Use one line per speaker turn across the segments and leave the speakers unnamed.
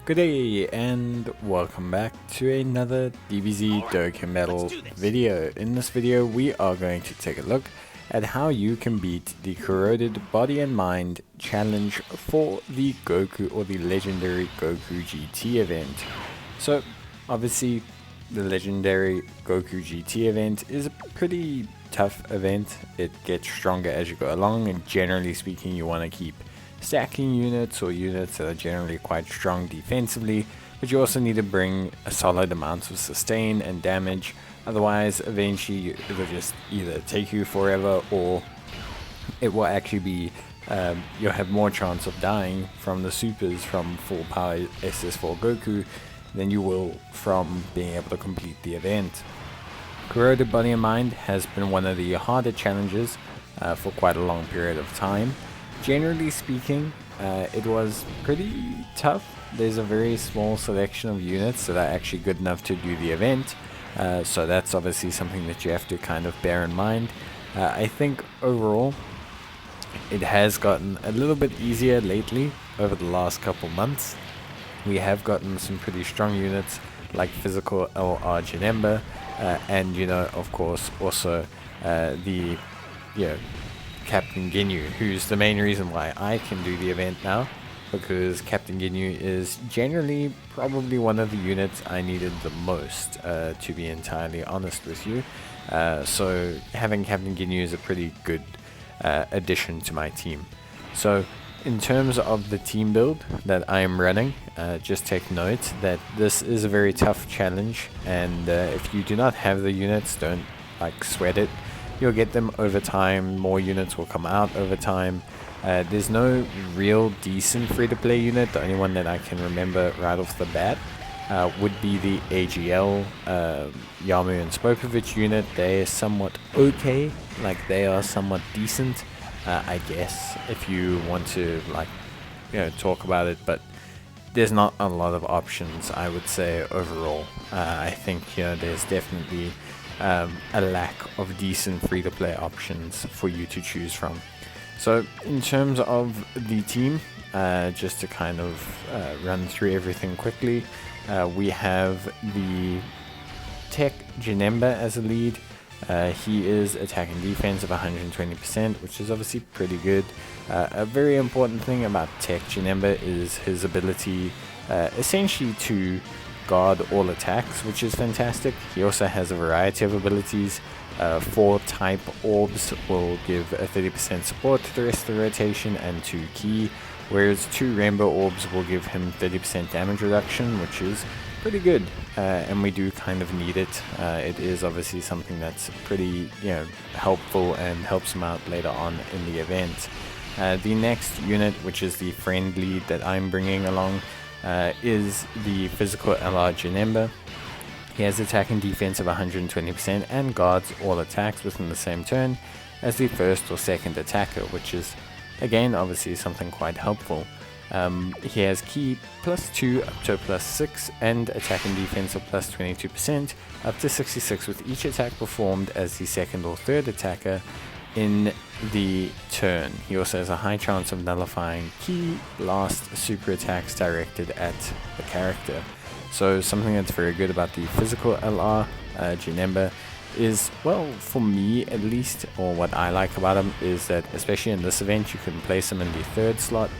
Good day and welcome back to another Dbz Dokkan Battle video. In this video we are going to take a look at how you can beat the Corroded Body and Mind challenge for the Goku or the legendary Goku GT event. So obviously the legendary Goku GT event is a pretty tough event. It gets stronger as you go along, and generally speaking you want to keep stacking units or units that are generally quite strong defensively, but you also need to bring a solid amount of sustain and damage. Otherwise eventually it'll just either take you forever, or it will actually be you'll have more chance of dying from the supers from full power SS4 Goku than you will from being able to complete the event. Corroded Body and Mind has been one of the harder challenges for quite a long period of time. Generally speaking, it was pretty tough. There's a very small selection of units that are actually good enough to do the event, so that's obviously something that you have to kind of bear in mind. I think overall it has gotten a little bit easier lately over the last couple months. We have gotten some pretty strong units like physical LR Janemba, and of course also the Captain Ginyu, who's the main reason why I can do the event now, because Captain Ginyu is generally probably one of the units I needed the most, to be entirely honest with you. So having Captain Ginyu is a pretty good addition to my team. So in terms of the team build that I am running, just take note that this is a very tough challenge, and if you do not have the units, don't sweat it. You'll get them over time. More units will come out over time. There's no real decent free-to-play unit. The only one that I can remember right off the bat would be the AGL Yamu and Spopovich unit. They're somewhat okay, they are somewhat decent, I guess, if you want to talk about it, but there's not a lot of options, I would say, overall. I think there's definitely a lack of decent free-to-play options for you to choose from. So in terms of the team, just to kind of run through everything quickly, we have the Tech Janemba as a lead. He is attack and defense of 120%, which is obviously pretty good. A very important thing about Tech Janemba is his ability essentially to guard all attacks, which is fantastic. He also has a variety of abilities. 4 type orbs will give a 30% support to the rest of the rotation and 2 key, whereas 2 rainbow orbs will give him 30% damage reduction, which is pretty good, and we do kind of need it. It is obviously something that's pretty helpful and helps him out later on in the event. The next unit, which is the friend lead that I'm bringing along, is the physical LR Janemba. He has attack and defense of 120% and guards all attacks within the same turn as the first or second attacker, which is again obviously something quite helpful. He has key +2 up to +6 and attack and defense of +22% up to 66 with each attack performed as the second or third attacker in the turn. He also has a high chance of nullifying key blast super attacks directed at the character. So something that's very good about the physical LR Janemba is, well, for me at least, or what I like about him, is that especially in this event you can place him in the 3rd slot.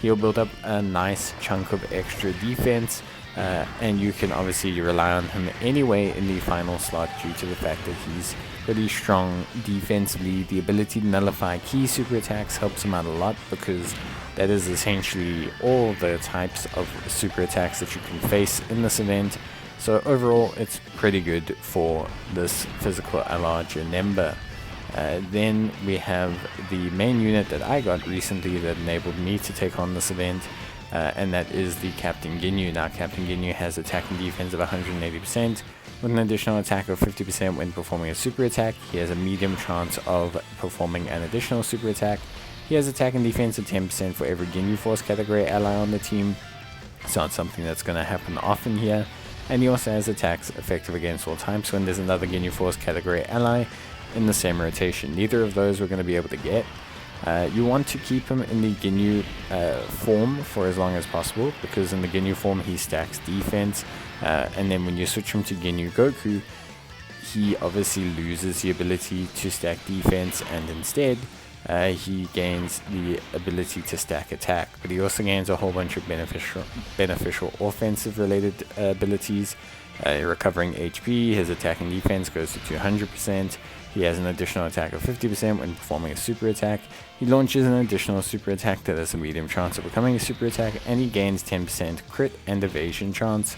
He'll build up a nice chunk of extra defense, and you can obviously rely on him anyway in the final slot due to the fact that he's pretty strong defensively. The ability to nullify key super attacks helps him out a lot, because that is essentially all the types of super attacks that you can face in this event. So overall it's pretty good for this physical LR Janemba. Then we have the main unit that I got recently that enabled me to take on this event, and that is the Captain Ginyu. Now Captain Ginyu has attack and defense of 180% with an additional attack of 50% when performing a super attack. He has a medium chance of performing an additional super attack. He has attack and defense of 10% for every Ginyu Force category ally on the team. It's not something that's going to happen often here. And he also has attacks effective against all types when there's another Ginyu Force category ally in the same rotation. Neither of those we're going to be able to get. You want to keep him in the Ginyu form for as long as possible, because in the Ginyu form he stacks defense, and then when you switch him to Ginyu Goku, he obviously loses the ability to stack defense, and instead he gains the ability to stack attack. But he also gains a whole bunch of beneficial offensive related abilities. Recovering HP, his attack and defense goes to 200%. He has an additional attack of 50% when performing a super attack. He launches an additional super attack that has a medium chance of becoming a super attack, and he gains 10% crit and evasion chance.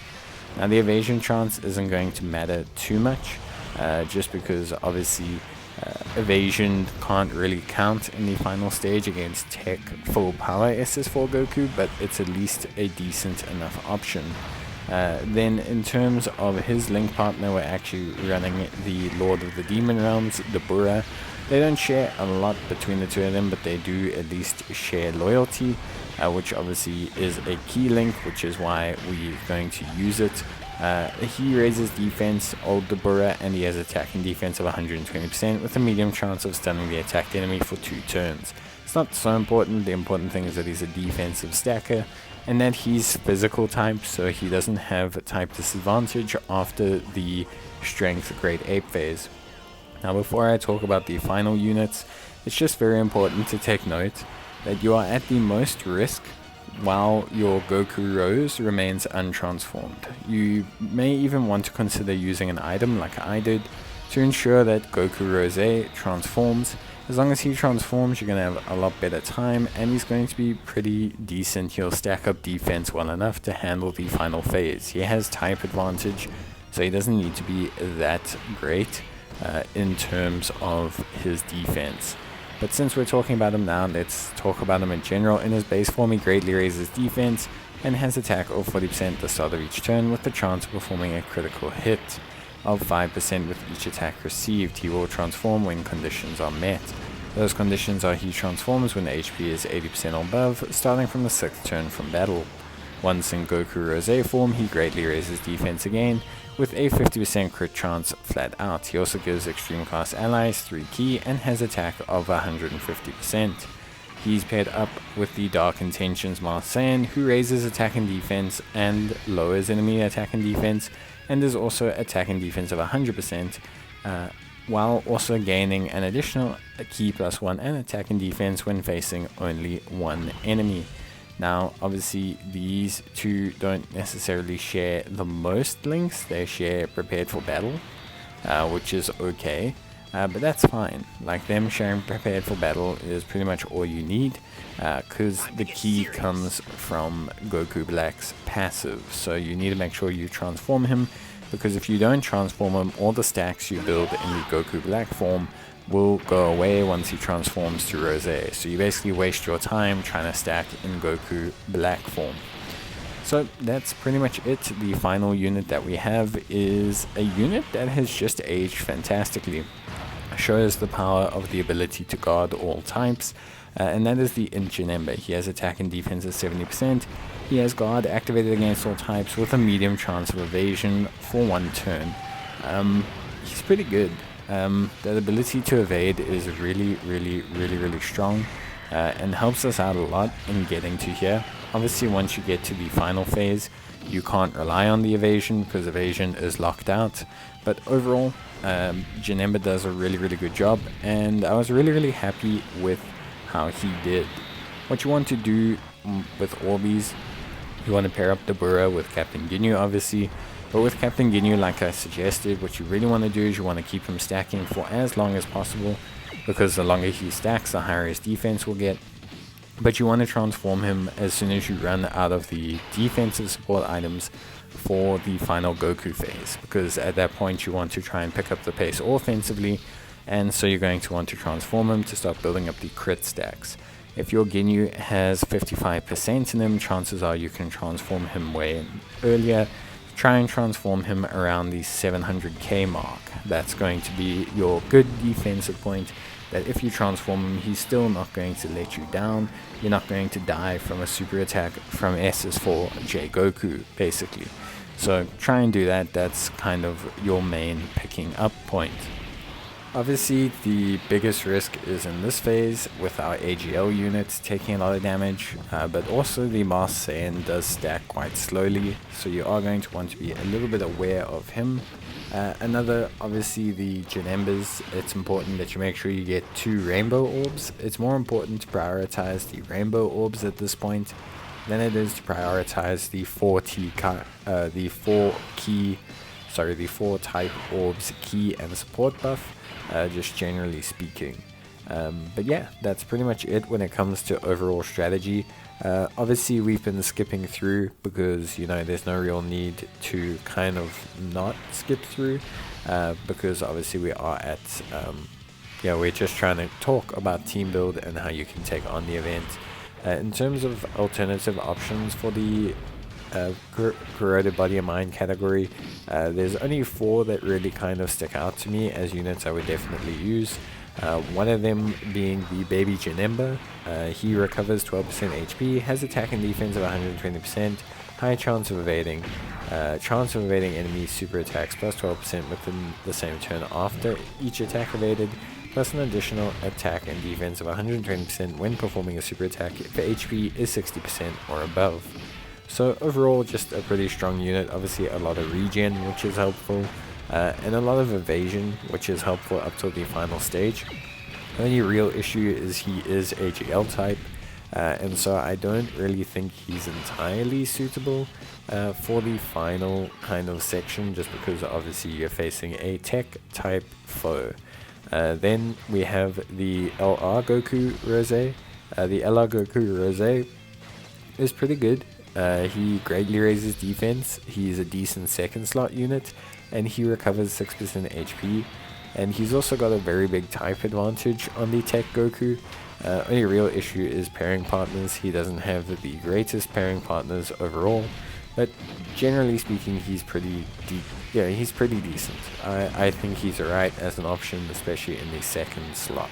Now the evasion chance isn't going to matter too much, just because obviously evasion can't really count in the final stage against tech full power SS4 Goku, but it's at least a decent enough option. Then in terms of his link partner, we're actually running the Lord of the Demon Realms, Dbz. They don't share a lot between the two of them, but they do at least share loyalty, which obviously is a key link, which is why we're going to use it. He raises defense, old Dbz, and he has attack and defense of 120% with a medium chance of stunning the attacked enemy for 2 turns. It's not so important. The important thing is that he's a defensive stacker, and that he's physical type, so he doesn't have a type disadvantage after the strength grade 8 phase. Now before I talk about the final units, it's just very important to take note that you are at the most risk while your Goku Rose remains untransformed. You may even want to consider using an item like I did to ensure that Goku Rose transforms. As long as he transforms, you're going to have a lot better time, and he's going to be pretty decent. He'll stack up defense well enough to handle the final phase. He has type advantage, so he doesn't need to be that great in terms of his defense. But since we're talking about him now, let's talk about him in general. In his base form, he greatly raises defense and has attack of 40% at the start of each turn, with the chance of performing a critical hit of 5% with each attack received. He will transform when conditions are met. Those conditions are he transforms when the HP is 80% or above, starting from the 6th turn from battle. Once in Goku Rose form, he greatly raises defense again, with a 50% crit chance flat out. He also gives extreme class allies 3 ki and has attack of 150%. He's paired up with the Dark Intentions Marsan, who raises attack and defense and lowers enemy attack and defense, and is also attack and defense of 100%, while also gaining an additional ki +1 and attack and defense when facing only one enemy. Now obviously these two don't necessarily share the most links. They share prepared for battle, which is okay, but that's fine. Like, them sharing prepared for battle is pretty much all you need, because the key comes from Goku Black's passive, so you need to make sure you transform him, because if you don't transform him, all the stacks you build in the Goku Black form will go away once he transforms to Rose. So you basically waste your time trying to stack in Goku Black form. So that's pretty much it. The final unit that we have is a unit that has just aged fantastically. Shows the power of the ability to guard all types, and that is the Ginyu. He has attack and defense at 70%. He has guard activated against all types with a medium chance of evasion for 1 turn. He's pretty good. The ability to evade is really strong, and helps us out a lot in getting to here. Obviously once you get to the final phase, you can't rely on the evasion because evasion is locked out, but overall Ginyu does a really good job, and I was really happy with how he did. What you want to do with all these, you want to pair up Dbz with Captain Ginyu obviously. But with Captain Ginyu, like I suggested, what you really want to do is you want to keep him stacking for as long as possible, because the longer he stacks, the higher his defense will get. But you want to transform him as soon as you run out of the defensive support items for the final Goku phase, because at that point you want to try and pick up the pace offensively, and so you're going to want to transform him to start building up the crit stacks. If your Ginyu has 55% in him, chances are you can transform him way earlier. Try and transform him around the 700k mark. That's going to be your good defensive point, that if you transform him, he's still not going to let you down. You're not going to die from a super attack from SS4 J Goku, basically. So try and do that. That's kind of your main picking up point. Obviously, the biggest risk is in this phase with our AGL units taking a lot of damage, but also the Master Saiyan does stack quite slowly, so you are going to want to be a little bit aware of him. Obviously the Janembas, it's important that you make sure you get 2 rainbow orbs. It's more important to prioritize the rainbow orbs at this point than it is to prioritize the 4 type orbs key and support buff, just generally speaking. But yeah, that's pretty much it when it comes to overall strategy. Obviously we've been skipping through because, you know, there's no real need to kind of not skip through, because obviously we are at, we're just trying to talk about team build and how you can take on the event. In terms of alternative options for the Corroded Body and Mind category, there's only 4 that really kind of stick out to me as units I would definitely use. One of them being the Baby Janemba. He recovers 12% HP, has attack and defense of 120%, high chance of evading enemy super attacks plus 12% within the same turn after each attack evaded, plus an additional attack and defense of 120% when performing a super attack if the HP is 60% or above. So overall, just a pretty strong unit. Obviously a lot of regen, which is helpful, and a lot of evasion, which is helpful up till the final stage. The only real issue is he is AGL type, and so I don't really think he's entirely suitable for the final kind of section, just because obviously you're facing a tech type foe. Then we have the LR Goku Rose. The LR Goku Rose is pretty good. He greatly raises defense, he's a decent second slot unit, and he recovers 6% HP, and he's also got a very big type advantage on the Tech Goku. Only real issue is pairing partners. He doesn't have the greatest pairing partners overall, but generally speaking he's pretty decent. I think he's alright as an option, especially in the second slot.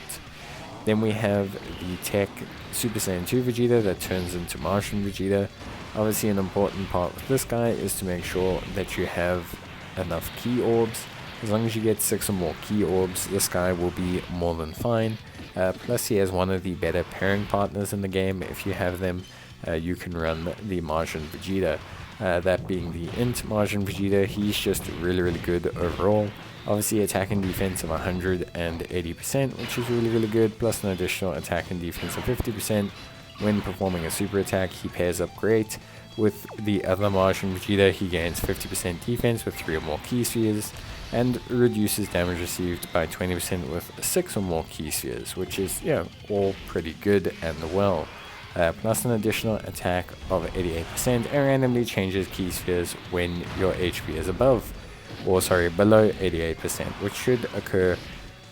Then we have the Tech Super Saiyan 2 Vegeta that turns into Martian Vegeta. Obviously an important part with this guy is to make sure that you have enough key orbs. As long as you get 6 or more key orbs, this guy will be more than fine. Plus he has one of the better pairing partners in the game. If you have them, you can run the Martian Vegeta. That being the Int Martian Vegeta, he's just really good overall. Obviously attack and defense of 180%, which is really good, plus an additional attack and defense of 50%. When performing a super attack, he pairs up great with the other Martian Vegeta. He gains 50% defense with 3 or more key spheres, and reduces damage received by 20% with 6 or more key spheres, which is, all pretty good and well. Plus an additional attack of 88%, and randomly changes key spheres when your HP is below 88%, which should occur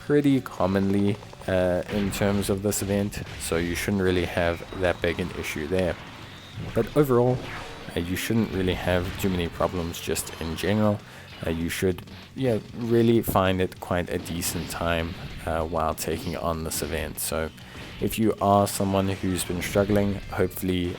pretty commonly in terms of this event, so you shouldn't really have that big an issue there. But overall, you shouldn't really have too many problems just in general. You should really find it quite a decent time while taking on this event. So if you are someone who's been struggling, hopefully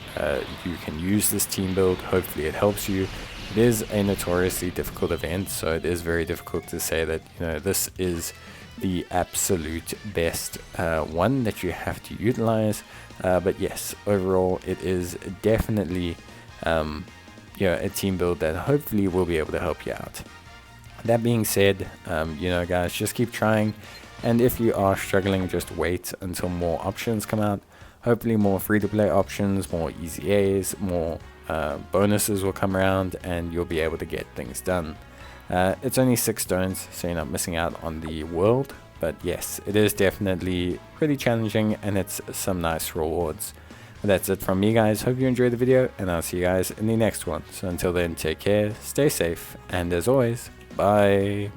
you can use this team build. Hopefully it helps you. It is a notoriously difficult event, so it is very difficult to say that this is the absolute best one that you have to utilize, but yes, overall it is definitely a team build that hopefully will be able to help you out. That being said, guys, just keep trying, and if you are struggling, just wait until more options come out. Hopefully more free-to-play options, more easy A's, more bonuses will come around, and you'll be able to get things done. It's only 6 stones, so you're not missing out on the world, but yes, it is definitely pretty challenging, and it's some nice rewards. But that's it from me, guys. Hope you enjoyed the video, and I'll see you guys in the next one. So until then, take care, stay safe, and as always, bye.